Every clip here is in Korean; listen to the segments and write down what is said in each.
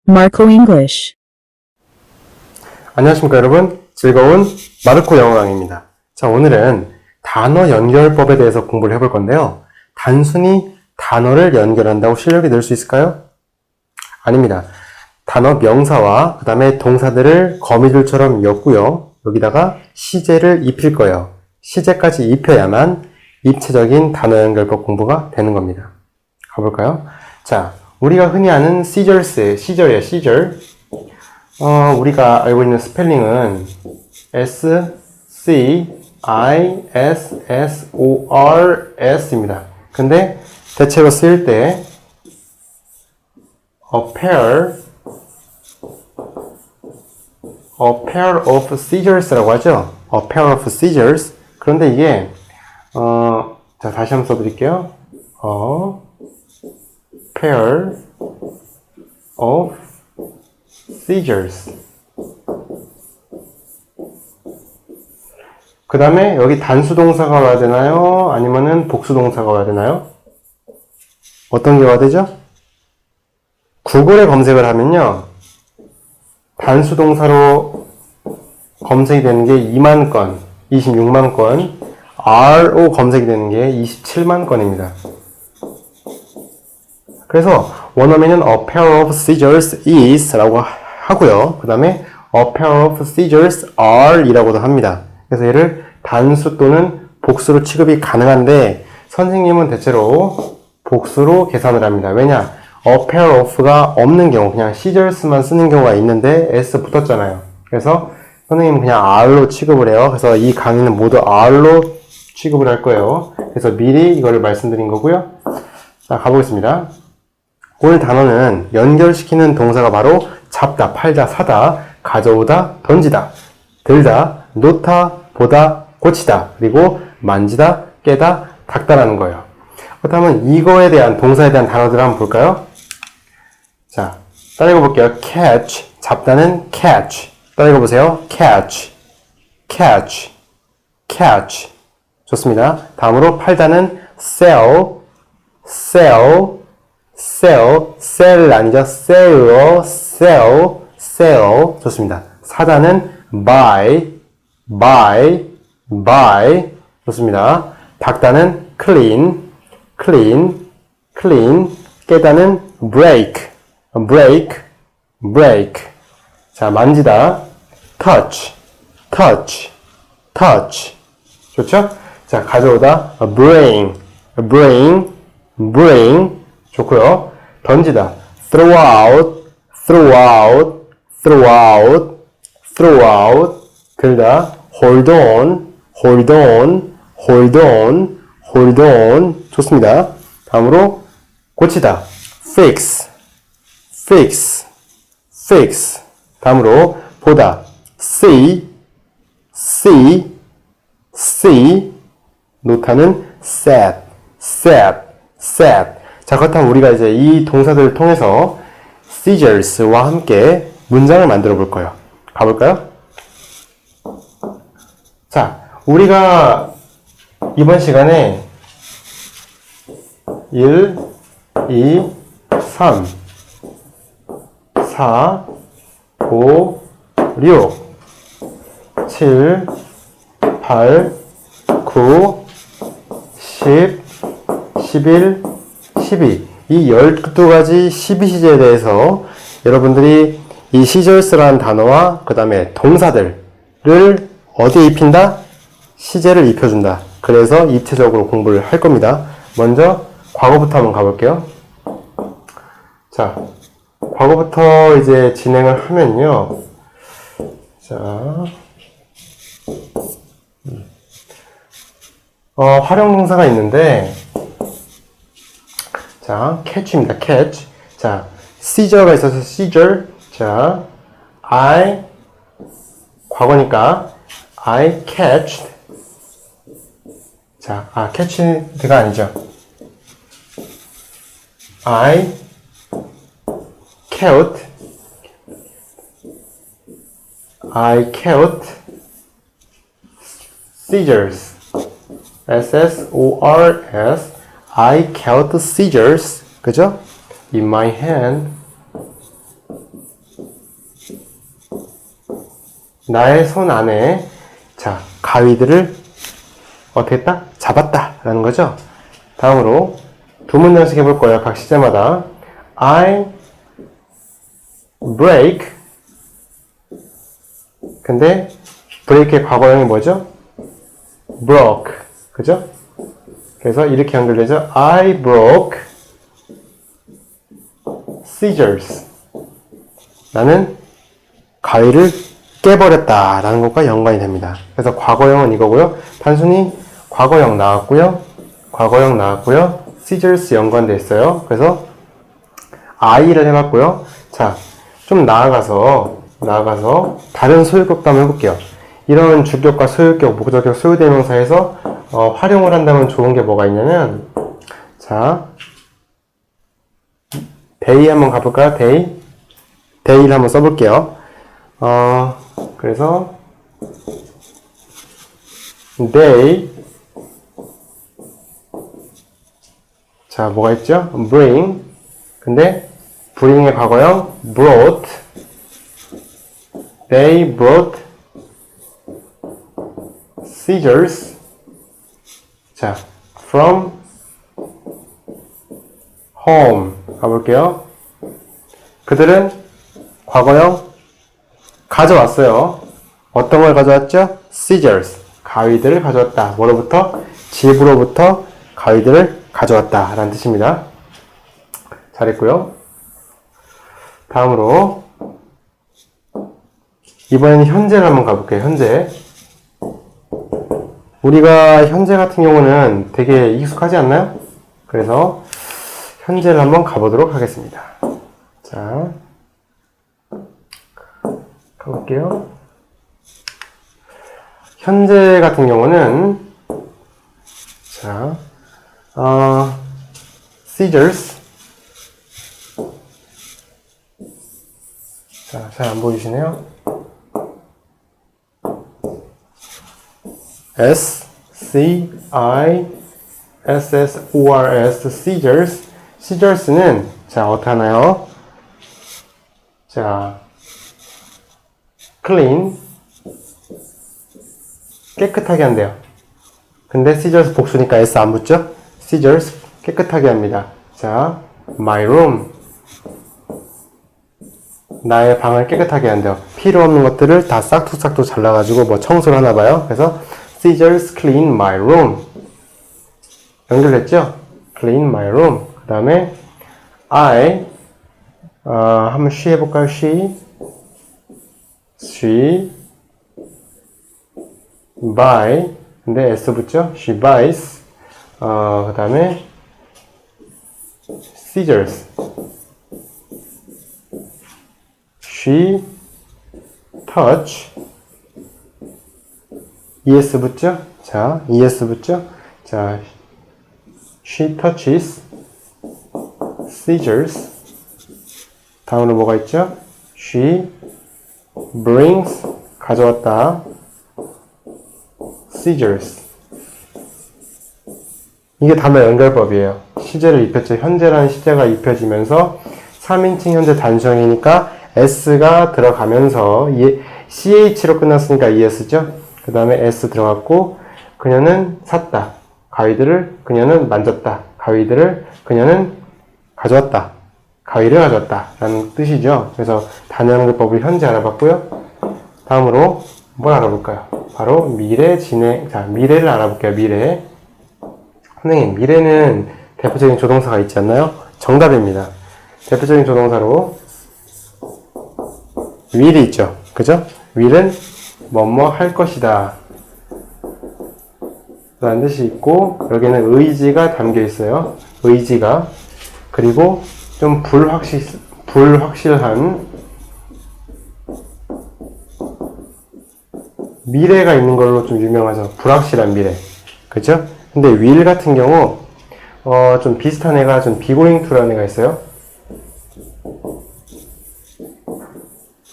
Marco English. 안녕하십니까 여러분, 즐거운 마르코 영어강입니다. 자, 오늘은 단어 연결법에 대해서 공부를 해볼 건데요. 단순히 단어를 연결한다고 실력이 늘 수 있을까요? 아닙니다. 단어 명사와 그 다음에 동사들을 거미줄처럼 엮고요. 여기다가 시제를 입힐 거예요. 시제까지 입혀야만 입체적인 단어 연결법 공부가 되는 겁니다. 가볼까요? 자, 우리가 흔히 아는 scissors, 시절이에요, scissor. 우리가 알고 있는 스펠링은 S-C-I-S-S-O-R-S입니다. 근데 대체로 쓰일 때 a pair of scissors라고 하죠. a pair of scissors. 그런데 이게 자, 다시 한번 써드릴게요. a pair of scissors. 그 다음에 여기 단수 동사가 와야 되나요? 아니면은 복수 동사가 와야 되나요? 어떤 게 와야 되죠? 구글에 검색을 하면요. 단수 동사로 검색이 되는 게 2만 건, 26만 건, RO 검색이 되는 게 27만 건입니다. 그래서 원어민은 a pair of scissors is 라고 하고요. 그 다음에 a pair of scissors are 이라고도 합니다. 그래서 얘를 단수 또는 복수로 취급이 가능한데 선생님은 대체로 복수로 계산을 합니다. 왜냐? a pair of가 없는 경우 그냥 scissors만 쓰는 경우가 있는데 s 붙었잖아요. 그래서 선생님은 그냥 r로 취급을 해요. 그래서 이 강의는 모두 r로 취급을 할 거예요. 그래서 미리 이거를 말씀드린 거고요. 자, 가보겠습니다. 오늘 단어는 연결시키는 동사가 바로 잡다, 팔다, 사다, 가져오다, 던지다, 들다, 놓다, 보다, 고치다, 그리고 만지다, 깨다, 닦다라는 거예요. 그렇다면 이거에 대한 동사에 대한 단어들을 한번 볼까요? 자, 따라 읽어볼게요. catch, 잡다는 catch. 따라 읽어보세요. catch, catch, catch. 좋습니다. 다음으로 팔다는 sell, sell, sell, sell 아니죠. sell, sell, sell. 좋습니다. 사다는 buy, buy, buy. 좋습니다. 닦다는 clean, clean, clean. 깨다는 break, break, break. 자, 만지다 touch, touch, touch. 좋죠? 자, 가져오다 bring, bring, bring. 좋고요. 던지다 throw out, throw out, throw out, throw out. 들다 hold on, hold on, hold on, hold on. 좋습니다. 다음으로 고치다 fix, fix, fix. 다음으로 보다 see, see, see. 놓다는 set, set, set. 자, 그렇다면 우리가 이제 이 동사들을 통해서 scissors와 함께 문장을 만들어 볼 거예요. 가볼까요? 자, 우리가 이번 시간에 1, 2, 3, 4, 5, 6, 7, 8, 9, 10, 11, 12. 이 12가지 12시제에 대해서 여러분들이 이 scissors라는 단어와 그 다음에 동사들을 어디에 입힌다? 시제를 입혀준다. 그래서 입체적으로 공부를 할 겁니다. 먼저 과거부터 한번 가볼게요. 자, 과거부터 이제 진행을 하면요. 자, 활용동사가 있는데, 자, catch입니다. catch. 자, seizure가 있어서 seizure. 자, 과거니까 I catched. 자, catch가 아니죠. I caught. I caught scissors. S-S-O-R-S. I caught scissors. 그죠? In my hand. 나의 손 안에 자, 가위들을 어떻게 했다? 잡았다 라는 거죠. 다음으로 두 문장씩 해볼 거예요. 각 시제마다. I break. 근데 break의 과거형이 뭐죠? broke. 그죠? 그래서 이렇게 연결되죠. I broke scissors. 나는 가위를 깨버렸다 라는 것과 연관이 됩니다. 그래서 과거형은 이거고요. 단순히 과거형 나왔고요. 과거형 나왔고요. scissors 연관돼 있어요. 그래서 I를 해봤고요. 자, 좀 나아가서 다른 소유격도 한번 해볼게요. 이런 주격과 소유격, 목적격, 소유대명사에서 활용을 한다면 좋은 게 뭐가 있냐면, 자, they 한번 가볼까요? they를 한번 써볼게요. 그래서 they, 자, 뭐가 있죠? bring. 근데 bring의 과거형 brought. They brought scissors. 자, from home 가볼게요. 그들은 과거형 가져왔어요. 어떤 걸 가져왔죠? scissors. 가위들을 가져왔다. 뭐로부터? 집으로부터 가위들을 가져왔다 라는 뜻입니다. 잘했고요. 다음으로 이번에는 현재를 한번 가볼게요. 현재. 우리가 현재 같은 경우는 되게 익숙하지 않나요? 그래서 현재를 한번 가보도록 하겠습니다. 자, 가볼게요. 현재 같은 경우는 자, scissors. 자, 잘 안 보이시네요. S-C-I-S-S-O-R-S, scissors. scissors는, 자, 어떻게 하나요? 자, clean. 깨끗하게 한대요. 근데 scissors 복수니까 S 안 붙죠? scissors, 깨끗하게 합니다. 자, my room. 나의 방을 깨끗하게 한대요. 필요 없는 것들을 다 싹둑싹둑 잘라가지고 뭐 청소를 하나 봐요. 그래서 scissors clean my room. 연결됐죠? clean my room. 그 다음에 I 한번 she 해볼까요? she buy. 근데 S 붙죠? she buys. 그 다음에 scissors. she touch. es 붙죠? 자, es 붙죠? 자, she touches scissors. 다음으로 뭐가 있죠? she brings. 가져왔다. scissors. 이게 단어 연결법이에요. 시제를 입혔죠. 현재라는 시제가 입혀지면서 3인칭 현재 단수형이니까 S가 들어가면서 CH로 끝났으니까 ES죠. 그 다음에 S 들어갔고 그녀는 샀다. 가위들을 그녀는 만졌다. 가위들을 그녀는 가져왔다. 가위를 가져왔다. 라는 뜻이죠. 그래서 단어 연결법을 현재 알아봤고요. 다음으로 뭘 알아볼까요? 바로 미래 진행. 자, 미래를 알아볼게요. 미래. 선생님, 미래는 대표적인 조동사가 있지 않나요? 정답입니다. 대표적인 조동사로 will이 있죠. 그죠? will은 뭐뭐 할 것이다 라는 뜻이 있고 여기는 의지가 담겨 있어요. 의지가. 그리고 좀 불확실한 미래가 있는 걸로 좀 유명하죠. 불확실한 미래. 그죠? 근데 will 같은 경우 좀 비슷한 애가 좀 be going to라는 애가 있어요.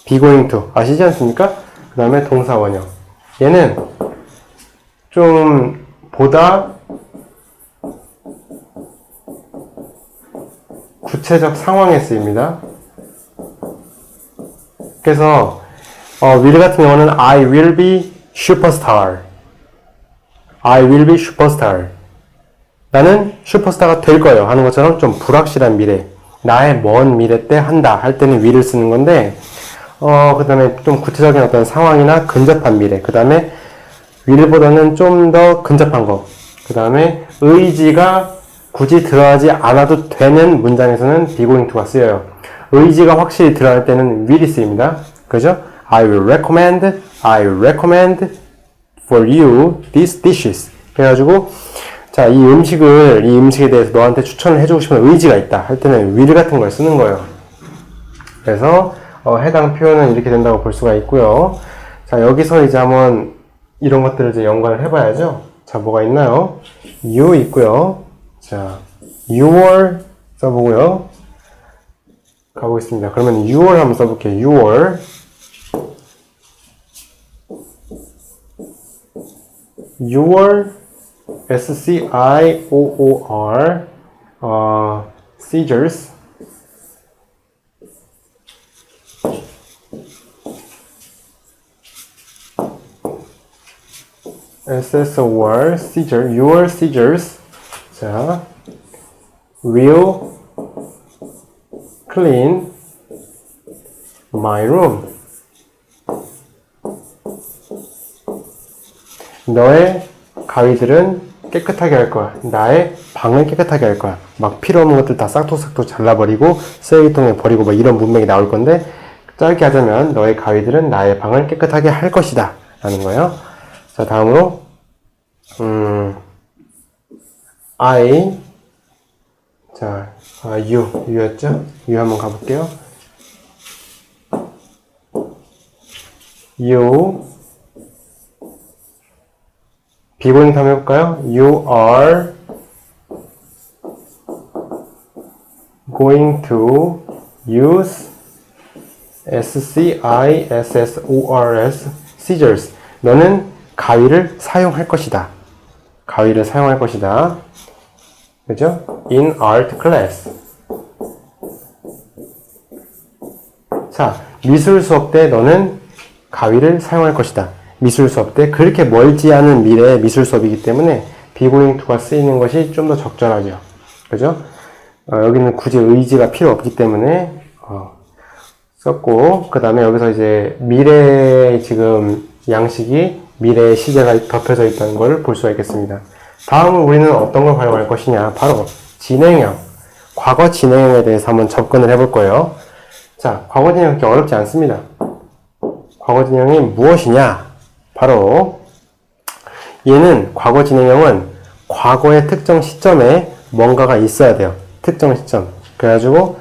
be going to 아시지 않습니까? 그 다음에 동사 원형. 얘는 좀 보다 구체적 상황에 쓰입니다. 그래서 will 같은 경우는 I will be superstar. I will be superstar. 나는 슈퍼스타가 될 거예요 하는 것처럼 좀 불확실한 미래, 나의 먼 미래 때 한다 할 때는 will을 쓰는 건데, 그 다음에 좀 구체적인 어떤 상황이나 근접한 미래, 그 다음에 will보다는 좀 더 근접한 거, 그 다음에 의지가 굳이 들어가지 않아도 되는 문장에서는 be going to가 쓰여요. 의지가 확실히 들어갈 때는 will이 쓰입니다. 그죠? I will recommend for you these dishes. 그래가지고 자, 이 음식에 대해서 너한테 추천을 해주고 싶은 의지가 있다 할 때는 will 같은 걸 쓰는 거예요. 그래서 해당 표현은 이렇게 된다고 볼 수가 있고요. 자, 여기서 이제 한번 이런 것들을 이제 연관을 해봐야죠. 자, 뭐가 있나요? you 있고요. 자, your 써보고요. 가보겠습니다. 그러면 your 한번 써볼게요. your SCIOOR seizures SSOR seizure your seizures 자 will clean my room. 너의 가위들은 깨끗하게 할 거야. 나의 방을 깨끗하게 할 거야. 막 필요 없는 것들 다 싹둑싹둑 잘라버리고 쓰레기통에 버리고 뭐 이런 문맥이 나올 건데, 짧게 하자면 너의 가위들은 나의 방을 깨끗하게 할 것이다 라는 거예요. 자, 다음으로 I 자, U였죠? U 한번 가볼게요. You 비고잉 한번 해볼까요? You are going to use SCISSORS scissors. 너는 가위를 사용할 것이다. 가위를 사용할 것이다. 그죠? In art class. 자, 미술 수업 때 너는 가위를 사용할 것이다. 미술 수업 때 그렇게 멀지 않은 미래의 미술 수업이기 때문에 be going to가 쓰이는 것이 좀 더 적절하죠. 그죠? 여기는 굳이 의지가 필요 없기 때문에 썼고, 그 다음에 여기서 이제 미래의 지금 양식이 미래의 시제가 덮여져 있다는 걸 볼 수가 있겠습니다. 다음은 우리는 어떤 걸 활용할 것이냐? 바로 진행형, 과거 진행형에 대해서 한번 접근을 해볼 거예요. 자, 과거 진행형 그렇게 어렵지 않습니다. 과거 진행형이 무엇이냐? 바로 얘는 과거 진행형은 과거의 특정 시점에 뭔가가 있어야 돼요. 특정 시점. 그래가지고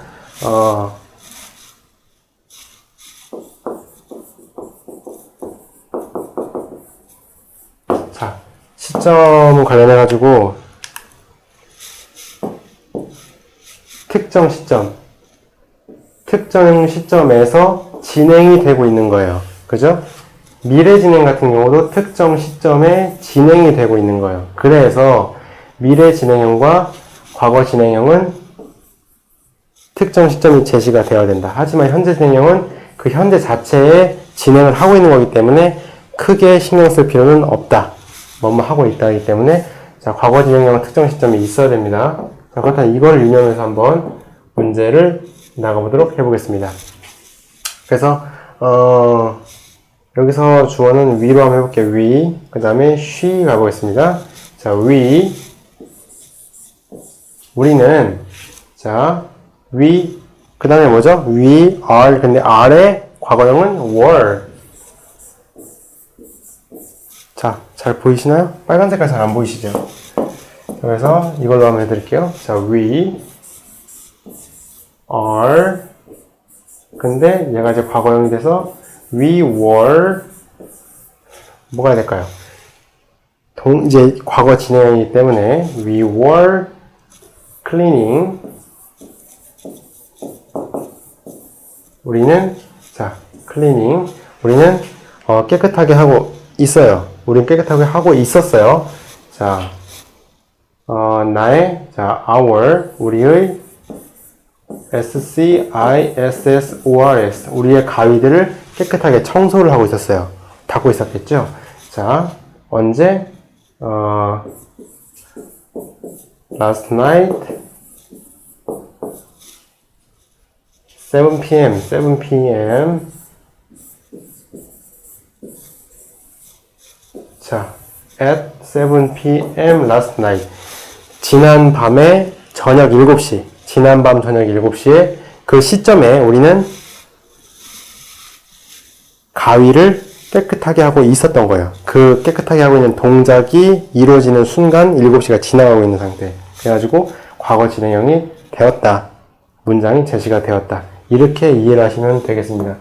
자, 시점 관련해가지고 특정 시점에서 진행이 되고 있는 거예요. 그죠? 미래 진행 같은 경우도 특정 시점에 진행이 되고 있는 거예요. 그래서 미래 진행형과 과거 진행형은 특정 시점이 제시가 되어야 된다. 하지만 현재 진행형은 그 현재 자체에 진행을 하고 있는 거기 때문에 크게 신경 쓸 필요는 없다. 뭐뭐 하고 있다기 때문에 자, 과거 진행형은 특정 시점이 있어야 됩니다. 자, 그렇다면 이걸 유념해서 한번 문제를 나가보도록 해보겠습니다. 그래서 여기서 주어는 we로 한번 해볼게요. we. 그 다음에 she 가보겠습니다. 자, 우리는, 자, 그 다음에 뭐죠? we are. 근데 are의 과거형은 were. 자, 잘 보이시나요? 빨간 색깔 잘 안 보이시죠? 그래서 이걸로 한번 해드릴게요. 자, we are. 근데 얘가 이제 과거형이 돼서 we were 뭐가 해야 될까요? 이제 과거 진행이기 때문에 we were cleaning. 우리는 자 cleaning. 우리는 깨끗하게 하고 있어요. 우리는 깨끗하게 하고 있었어요. 자 나의 자 our 우리의 SCISSORS 우리의 가위들을 깨끗하게 청소를 하고 있었어요. 닦고 있었겠죠? 자, 언제? last night 7 p.m. 자, at 7 p.m. last night. 지난 밤에 저녁 7시. 지난 밤 저녁 7시에 그 시점에 우리는 가위를 깨끗하게 하고 있었던 거예요. 그 깨끗하게 하고 있는 동작이 이루어지는 순간 7시가 지나가고 있는 상태. 그래가지고 과거 진행형이 되었다. 문장이 제시가 되었다. 이렇게 이해를 하시면 되겠습니다.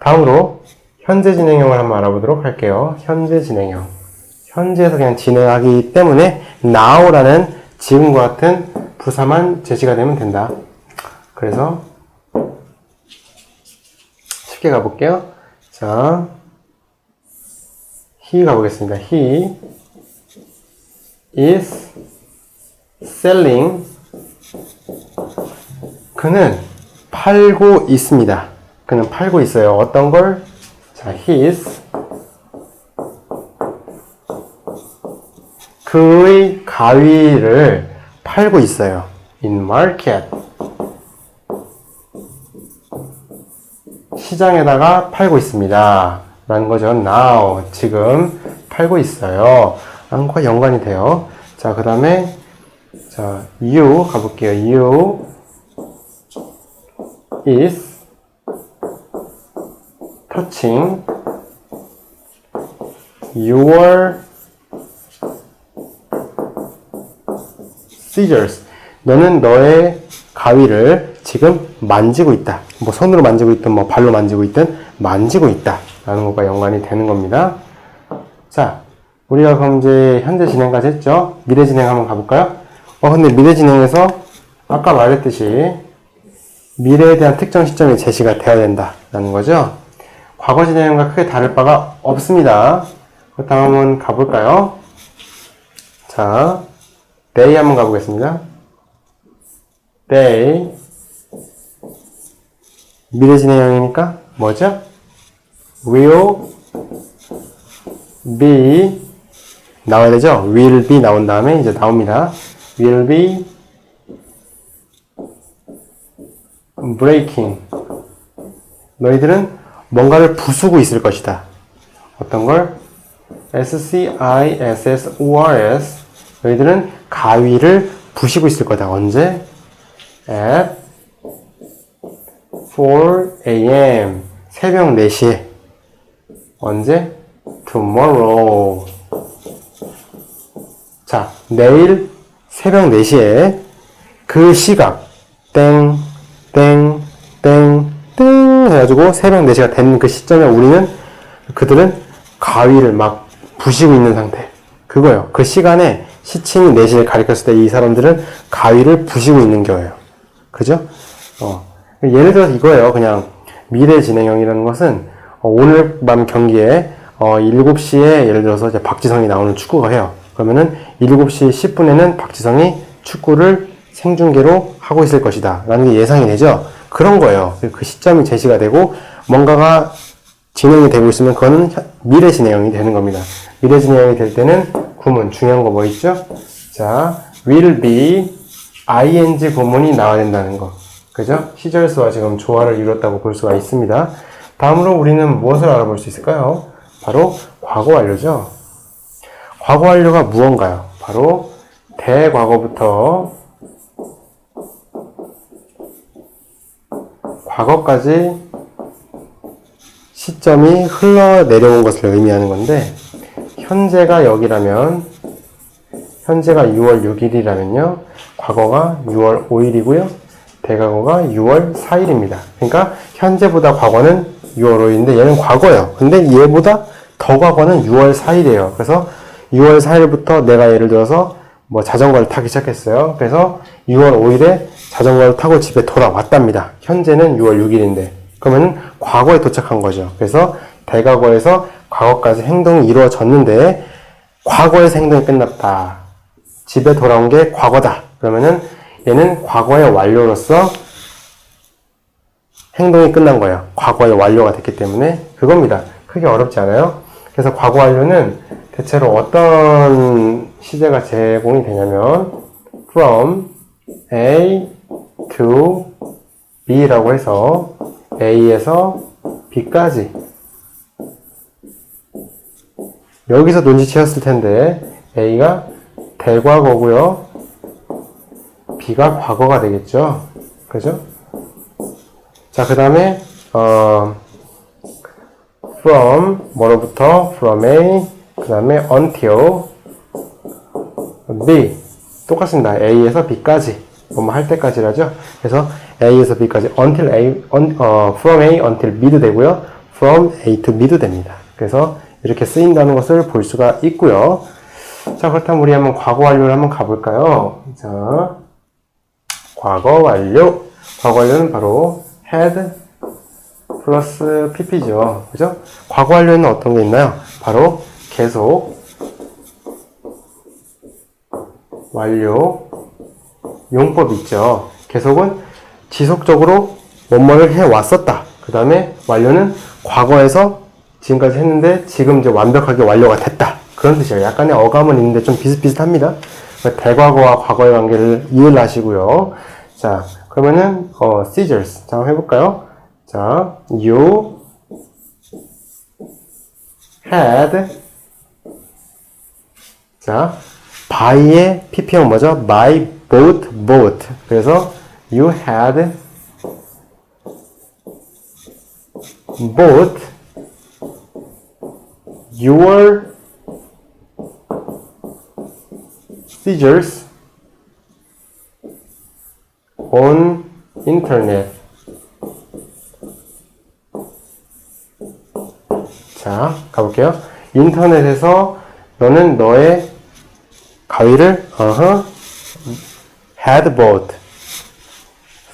다음으로 현재 진행형을 한번 알아보도록 할게요. 현재 진행형. 현재에서 그냥 진행하기 때문에 now라는 지금과 같은 부사만 제시가 되면 된다. 그래서 쉽게 가볼게요. 자, he 가보겠습니다. He is selling. 그는 팔고 있습니다. 그는 팔고 있어요. 어떤 걸? 자, he is 그의 가위를 팔고 있어요. in market. 시장에다가 팔고 있습니다. 라는 거죠. now. 지금 팔고 있어요. 라는 것과 연관이 돼요. 자, 그 다음에, 자, you 가볼게요. you is touching your scissors. 너는 너의 가위를 지금 만지고 있다. 뭐 손으로 만지고 있든 뭐 발로 만지고 있든 만지고 있다. 라는 것과 연관이 되는 겁니다. 자, 우리가 그럼 이제 현재 진행까지 했죠? 미래 진행 한번 가볼까요? 근데 미래 진행에서 아까 말했듯이 미래에 대한 특정 시점이 제시가 되어야 된다. 라는 거죠? 과거 진행과 크게 다를 바가 없습니다. 그렇다면 한번 가볼까요? 자, they 한번 가보겠습니다. they 미래 진행형이니까 뭐죠? will be 나와야 되죠? will be 나온 다음에 이제 나옵니다. will be breaking. 너희들은 뭔가를 부수고 있을 것이다. 어떤 걸? scissors. 너희들은 가위를 부시고 있을 거다. 언제? at 4 a.m. 새벽 4시에. 언제? tomorrow. 자, 내일 새벽 4시에 그 시각 땡 해가지고 새벽 4시가 된 그 시점에 그들은 가위를 막 부시고 있는 상태. 그거요. 그 시간에 시침이 4시를 가리켰을 때 이 사람들은 가위를 부시고 있는 거예요. 그죠? 예를 들어서 이거예요. 그냥 미래 진행형이라는 것은 오늘 밤 경기에 7시에 예를 들어서 이제 박지성이 나오는 축구가 해요. 그러면은 7시 10분에는 박지성이 축구를 생중계로 하고 있을 것이다. 라는 게 예상이 되죠? 그런 거예요. 그 시점이 제시가 되고 뭔가가 진행이 되고 있으면 그거는 미래 진행형이 되는 겁니다. 미래 진행형이 될 때는 구문, 중요한 거 뭐 있죠? 자, will be, ing 구문이 나와야 된다는 거. 그죠? 시절수와 지금 조화를 이뤘다고 볼 수가 있습니다. 다음으로 우리는 무엇을 알아볼 수 있을까요? 바로 과거 완료죠. 과거 완료가 무언가요? 바로 대과거부터 과거까지 시점이 흘러내려온 것을 의미하는 건데, 현재가 여기라면, 현재가 6월 6일이라면요, 과거가 6월 5일이고요, 대과거가 6월 4일입니다. 그러니까 현재보다 과거는 6월 5일인데 얘는 과거예요. 근데 얘보다 더 과거는 6월 4일이에요. 그래서 6월 4일부터 내가 예를 들어서 뭐 자전거를 타기 시작했어요. 그래서 6월 5일에 자전거를 타고 집에 돌아왔답니다. 현재는 6월 6일인데 그러면 과거에 도착한 거죠. 그래서 대과거에서 과거까지 행동이 이루어졌는데 과거에서 행동이 끝났다. 집에 돌아온 게 과거다. 그러면은 얘는 과거의 완료로서 행동이 끝난 거예요. 과거의 완료가 됐기 때문에 그겁니다. 크게 어렵지 않아요. 그래서 과거 완료는 대체로 어떤 시제가 제공이 되냐면 from A to B라고 해서 A에서 B까지 여기서 눈치채었을 텐데 A가 대과거고요. B가 과거가 되겠죠. 그죠? 자, 그 다음에 from 뭐로부터 from A 그 다음에 until B 똑같습니다. A에서 B까지 뭐뭐 할 때까지라죠. 그래서 A에서 B까지 until A from A until B도 되고요. from A to B도 됩니다. 그래서 이렇게 쓰인다는 것을 볼 수가 있고요. 자, 그렇다면 우리 한번 과거 완료를 한번 가볼까요? 자, 과거 완료. 과거 완료는 바로 had 플러스 pp죠. 그죠? 과거 완료에는 어떤 게 있나요? 바로 계속 완료 용법 있죠. 계속은 지속적으로 뭐뭐를 해왔었다. 그 다음에 완료는 과거에서 지금까지 했는데 지금 이제 완벽하게 완료가 됐다. 그런 뜻이에요. 약간의 어감은 있는데 좀 비슷비슷합니다. 대과거와 과거의 관계를 이해를 하시고요. 자, 그러면은 scissors. 자, 한번 해볼까요? 자, you had 자, by의 pp형 뭐죠? by, bought. 그래서 you had bought your scissors on internet. 자, 가볼게요. 인터넷에서 너는 너의 가위를 had bought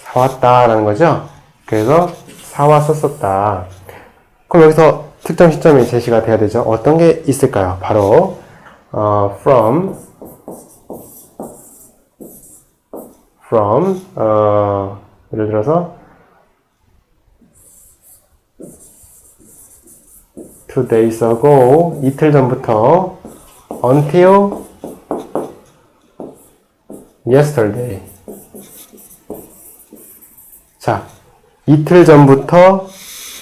사왔다 라는 거죠. 그래서 사왔었었다. 그럼 여기서 특정 시점이 제시가 돼야 되죠. 어떤 게 있을까요? 바로 from 예를 들어서 2 days ago 이틀 전부터 until yesterday. 자, 이틀 전부터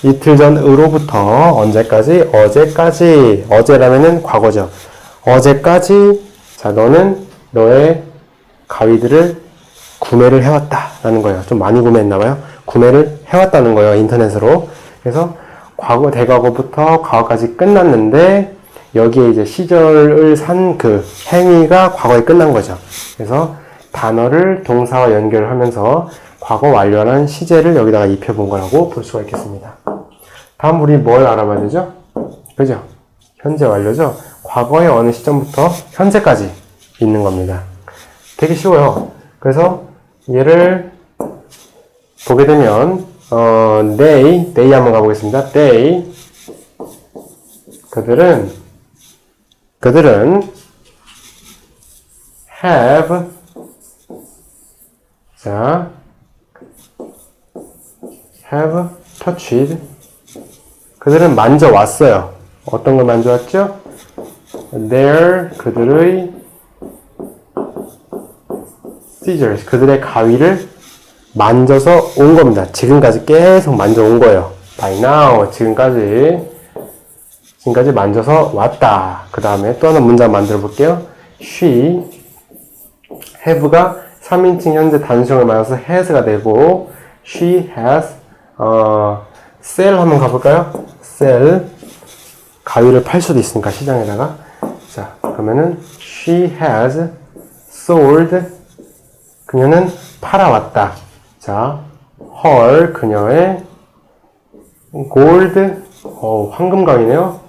이틀 전으로부터 언제까지? 어제까지. 어제라면은 과거죠. 어제까지 자, 너는 너의 가위들을 구매를 해왔다 라는 거예요. 좀 많이 구매했나봐요. 구매를 해왔다는 거예요. 인터넷으로. 그래서 과거, 대과거부터 과거까지 끝났는데 여기에 이제 시절을 산 그 행위가 과거에 끝난 거죠. 그래서 단어를 동사와 연결을 하면서 과거 완료한 시제를 여기다가 입혀본 거라고 볼 수가 있겠습니다. 다음 우리 뭘 알아봐야 되죠? 그죠? 현재 완료죠? 과거의 어느 시점부터 현재까지 있는 겁니다. 되게 쉬워요. 그래서 얘를 보게 되면 they 한번 가보겠습니다. they 그들은 have 자 have touched 그들은 만져왔어요. 어떤 걸 만져왔죠? their 그들의 scissors 그들의 가위를 만져서 온 겁니다. 지금까지 계속 만져온 거예요. by now 지금까지 만져서 왔다. 그 다음에 또 하나 문장 만들어 볼게요. she have가 3인칭 현재 단수형을 맞아서 has가 되고 she has sell 한번 가볼까요? sell 가위를 팔 수도 있으니까 시장에다가 자 그러면은 she has sold 그녀는 팔아왔다. 자 her 그녀의 gold 황금 가위네요.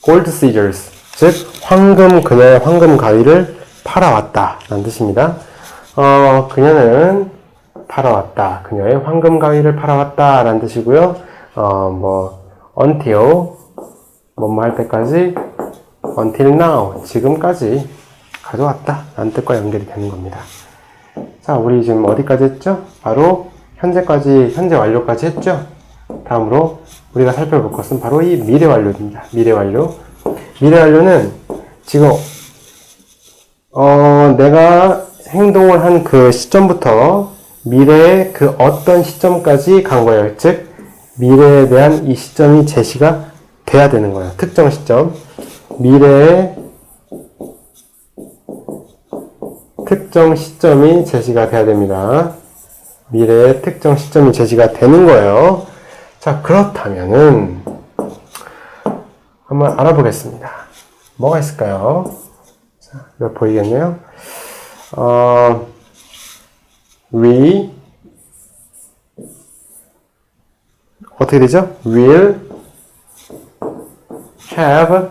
gold scissors 즉 그녀의 황금 가위를 팔아왔다 라는 뜻입니다. 그녀는 팔아왔다. 그녀의 황금 가위를 팔아왔다 라는 뜻이고요. until 뭐뭐 할 때까지 until now 지금까지 가져왔다 라는 뜻과 연결이 되는 겁니다. 자, 우리 지금 어디까지 했죠? 바로 현재 완료까지 했죠? 다음으로 우리가 살펴볼 것은 바로 이 미래 완료입니다. 미래 완료. 미래 완료는 지금, 내가 행동을 한 그 시점부터 미래의 그 어떤 시점까지 간 거예요. 즉, 미래에 대한 이 시점이 제시가 돼야 되는 거예요. 특정 시점. 미래의 특정 시점이 제시가 돼야 됩니다. 미래의 특정 시점이 제시가 되는 거예요. 자, 그렇다면은 한번 알아보겠습니다. 뭐가 있을까요? 자, 이거 보이겠네요? we 어떻게 되죠? will have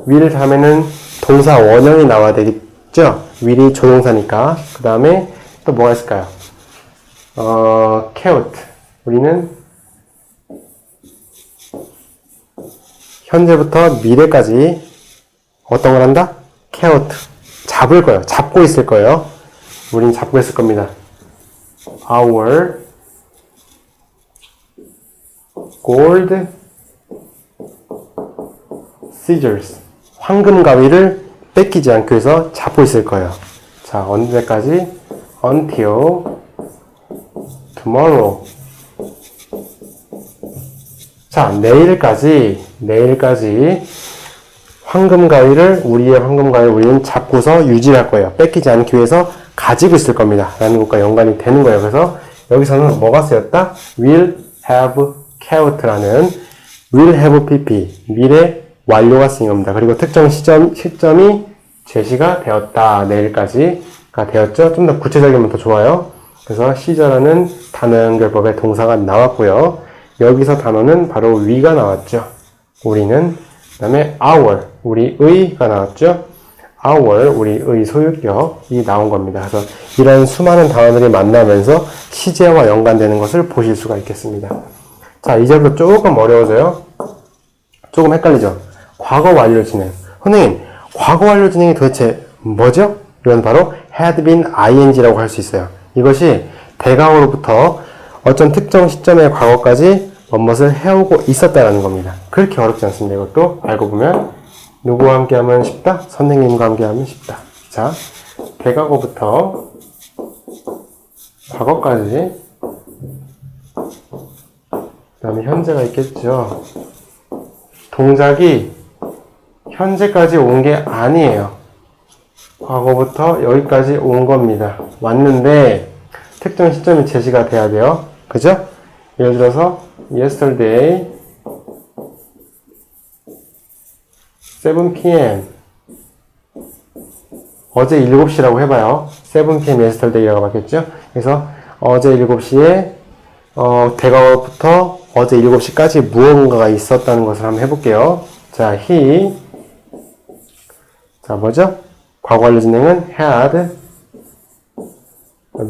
will 다음에는 동사 원형이 나와야 되겠죠? will이 조동사니까. 그 다음에 또 뭐가 있을까요? count 우리는 현재부터 미래까지 어떤 걸 한다? count 잡을 거예요. 잡고 있을 거예요. 우린 잡고 있을 겁니다. Our gold scissors 황금 가위를 뺏기지 않기 위해서 잡고 있을 거예요. 자, 언제까지? Until tomorrow. 자, 내일까지 황금 가위를 우리는 잡고서 유지할 거예요. 뺏기지 않기 위해서 가지고 있을 겁니다. 라는 것과 연관이 되는 거예요. 그래서 여기서는 뭐가 쓰였다? will have kept.라는 will have pp 미래 완료가 쓰인 겁니다. 그리고 특정 시점이 제시가 되었다. 내일까지가 되었죠. 좀 더 구체적이면 더 좋아요. 그래서 시절하는 단어 연결법의 동사가 나왔고요. 여기서 단어는 바로 we가 나왔죠. 우리는 그 다음에 our, 우리의가 나왔죠. our, 우리의 소유격이 나온 겁니다. 그래서 이런 수많은 단어들이 만나면서 시제와 연관되는 것을 보실 수가 있겠습니다. 자, 이제부터 조금 어려워져요. 조금 헷갈리죠? 과거 완료 진행. 선생님, 과거 완료 진행이 도대체 뭐죠? 이건 바로 had been ing라고 할 수 있어요. 이것이 대강으로부터 어떤 특정 시점의 과거까지 무엇을 해오고 있었다라는 겁니다. 그렇게 어렵지 않습니다. 이것도 알고 보면 누구와 함께 하면 쉽다? 선생님과 함께 하면 쉽다. 자, 대과거부터 과거까지 그 다음에 현재가 있겠죠. 동작이 현재까지 온 게 아니에요. 과거부터 여기까지 온 겁니다. 왔는데 특정 시점이 제시가 돼야 돼요. 그죠? 예를 들어서 yesterday 7 p.m. 어제 7시라고 해봐요. 7 p.m. yesterday라고 맞겠죠? 그래서 어제 7시에 대과거부터 어제 7시까지 무언가가 있었다는 것을 한번 해볼게요. 자, he 자, 뭐죠? 과거 완료 진행은 had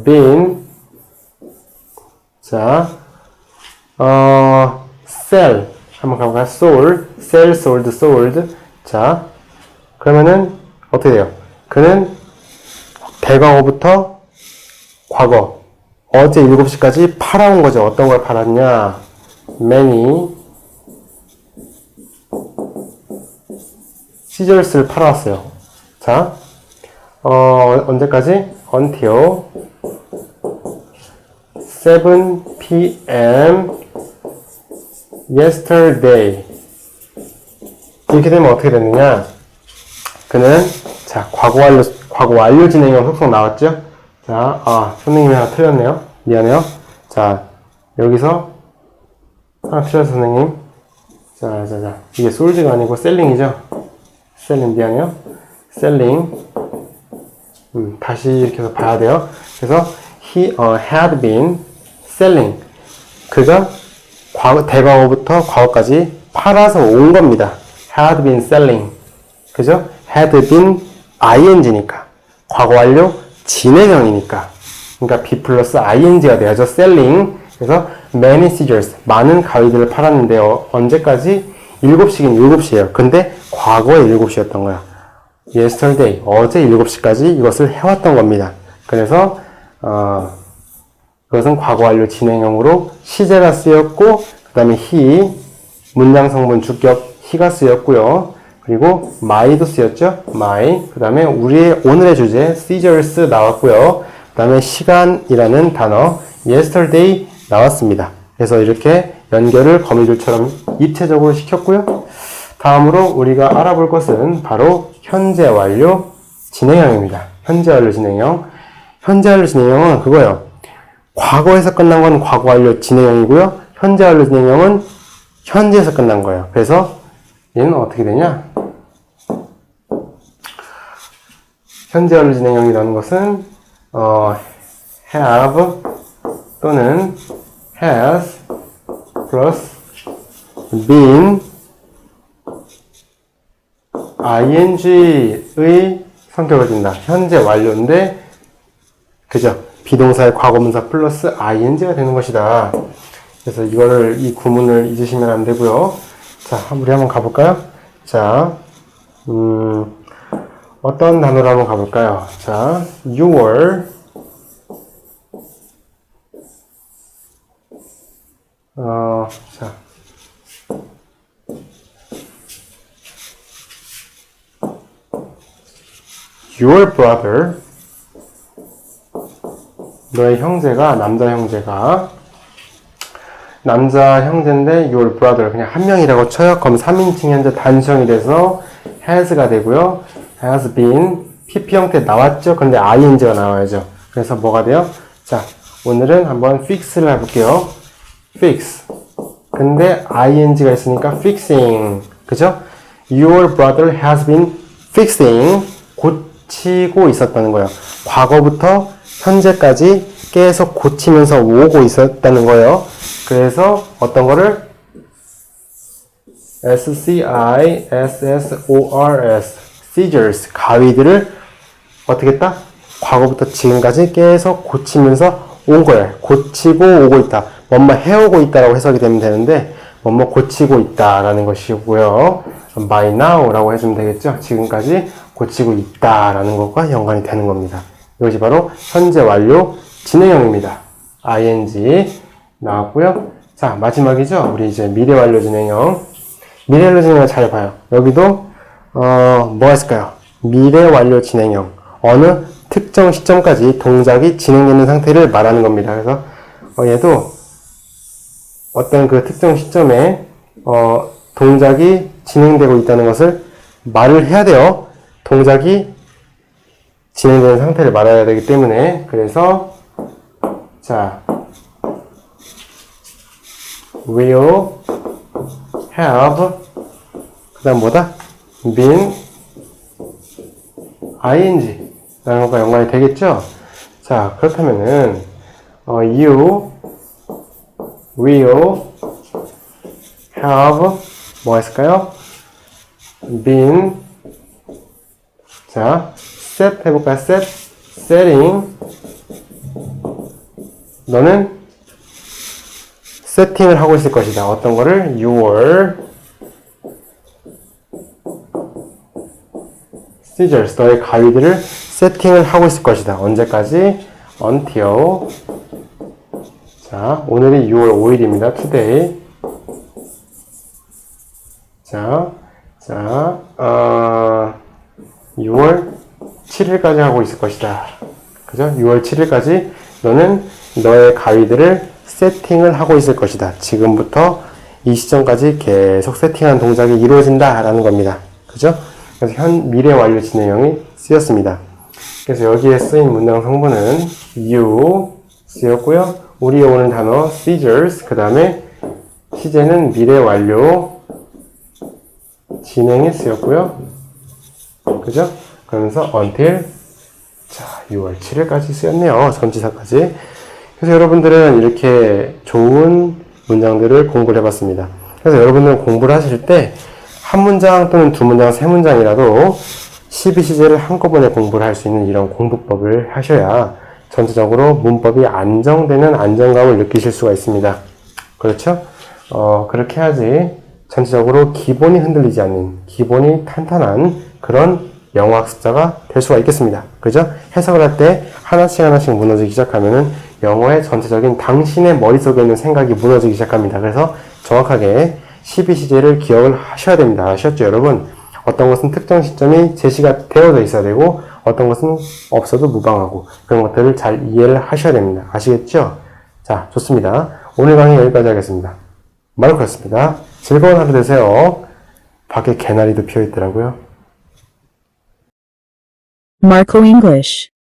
been 자, sell 한번 가볼까요? sold, sell, sold, sold 자, 그러면은 어떻게 돼요? 그는 대과거부터 과거 어제 7시까지 팔아온 거죠. 어떤 걸 팔았냐? many scissors를 팔아왔어요. 자, 언제까지? until 7 p.m. yesterday 이렇게 되면 어떻게 되느냐? 그는 자, 과거 완료 진행형 속성 나왔죠? 자, 선생님이 하나 틀렸네요. 미안해요. 자, 여기서 하나 틀렸어, 선생님. 자. 이게 솔즈가 아니고 셀링이죠? 셀링, 미안해요. 셀링. 다시 이렇게 해서 봐야 돼요. 그래서 he had been selling. 그가 대과거부터 과거까지 팔아서 온 겁니다. had been selling. 그죠? had been ing니까. 과거 완료 진행형이니까. 그러니까 be 플러스 ing가 돼야죠. selling. 그래서 many scissors. 많은 가위들을 팔았는데요. 언제까지? 7시긴 7시예요. 근데 과거에 7시였던 거야. yesterday. 어제 7시까지 이것을 해왔던 겁니다. 그래서 이것은 과거 완료 진행형으로 시제가 쓰였고, 그 다음에 he, 문장 성분 주격 he가 쓰였고요. 그리고 my도 쓰였죠. my. 그 다음에 우리의 오늘의 주제 seizures 나왔고요. 그 다음에 시간이라는 단어 yesterday 나왔습니다. 그래서 이렇게 연결을 거미줄처럼 입체적으로 시켰고요. 다음으로 우리가 알아볼 것은 바로 현재 완료 진행형입니다. 현재 완료 진행형. 현재 완료 진행형은 그거예요. 과거에서 끝난 건 과거 완료 진행형이고요. 현재 완료 진행형은 현재에서 끝난 거예요. 그래서 얘는 어떻게 되냐? 현재 완료 진행형이라는 것은 have 또는 has plus been ing의 성격을 띈다. 현재 완료인데 그죠? 비동사의 과거분사 플러스 ing가 되는 것이다. 그래서 이 구문을 잊으시면 안 되고요. 자, 우리 한번 가볼까요? 자, 어떤 단어로 한번 가볼까요? 자, your 자, your brother, 너의 형제가, 남자 형제인데 your brother 그냥 한 명이라고 쳐요. 그럼 3인칭 현재 단수형이 돼서 has가 되고요. has been pp 형태 나왔죠. 근데 ing가 나와야죠. 그래서 뭐가 돼요? 자, 오늘은 한번 fix를 해볼게요. fix. 근데 ing가 있으니까 fixing. 그죠? Your brother has been fixing. 고치고 있었다는 거예요. 과거부터 현재까지 계속 고치면서 오고 있었다는 거예요. 그래서 어떤 거를 SCISSORS seizures 가위들을 어떻게 했다? 과거부터 지금까지 계속 고치면서 온 거예요. 고치고 오고 있다. 뭐뭐 해오고 있다라고 해석이 되면 되는데 뭐뭐 고치고 있다라는 것이고요. by now라고 해주면 되겠죠. 지금까지 고치고 있다라는 것과 연관이 되는 겁니다. 이것이 바로 현재 완료 진행형입니다. ing 나왔고요. 자, 마지막이죠. 우리 이제 미래 완료 진행형. 미래 완료 진행형 잘 봐요. 여기도 뭐가 있을까요? 미래 완료 진행형. 어느 특정 시점까지 동작이 진행되는 상태를 말하는 겁니다. 그래서 얘도 어떤 그 특정 시점에 동작이 진행되고 있다는 것을 말을 해야 돼요. 동작이 진행되는 상태를 말해야 되기 때문에. 그래서 자, will have 그 다음 뭐다? been ing 라는 것과 연관이 되겠죠? 자, 그렇다면은 you will have 뭐가 있을까요? been 자, set 해볼까요? setting 너는 세팅을 하고 있을 것이다. 어떤 거를? your scissors 너의 가위들을 세팅을 하고 있을 것이다. 언제까지? until 자, 오늘이 6월 5일입니다. today 자, 6월 7일까지 하고 있을 것이다. 그죠? 6월 7일까지 너는 너의 가위들을 세팅을 하고 있을 것이다. 지금부터 이 시점까지 계속 세팅하는 동작이 이루어진다 라는 겁니다. 그죠? 그래서 미래 완료 진행형이 쓰였습니다. 그래서 여기에 쓰인 문장 성분은 you 쓰였고요. 우리의 오늘 단어 seizures 그 다음에 시제는 미래 완료 진행이 쓰였고요. 그죠? 그러면서 until 자 6월 7일까지 쓰였네요. 전치사까지. 그래서 여러분들은 이렇게 좋은 문장들을 공부를 해봤습니다. 그래서 여러분들은 공부를 하실 때 한 문장 또는 두 문장, 세 문장이라도 12시제를 한꺼번에 공부를 할 수 있는 이런 공부법을 하셔야 전체적으로 문법이 안정되는 안정감을 느끼실 수가 있습니다. 그렇죠? 그렇게 해야지 전체적으로 기본이 흔들리지 않는, 기본이 탄탄한 그런 영어 학습자가 될 수가 있겠습니다. 그죠? 해석을 할 때 하나씩 무너지기 시작하면은 영어의 전체적인 당신의 머릿속에 있는 생각이 무너지기 시작합니다. 그래서 정확하게 12시제를 기억을 하셔야 됩니다. 아셨죠, 여러분? 어떤 것은 특정 시점이 제시가 되어져 있어야 되고 어떤 것은 없어도 무방하고 그런 것들을 잘 이해를 하셔야 됩니다. 아시겠죠? 자, 좋습니다. 오늘 강의 여기까지 하겠습니다. 마르코였습니다. 즐거운 하루 되세요. 밖에 개나리도 피어 있더라고요. Marco English.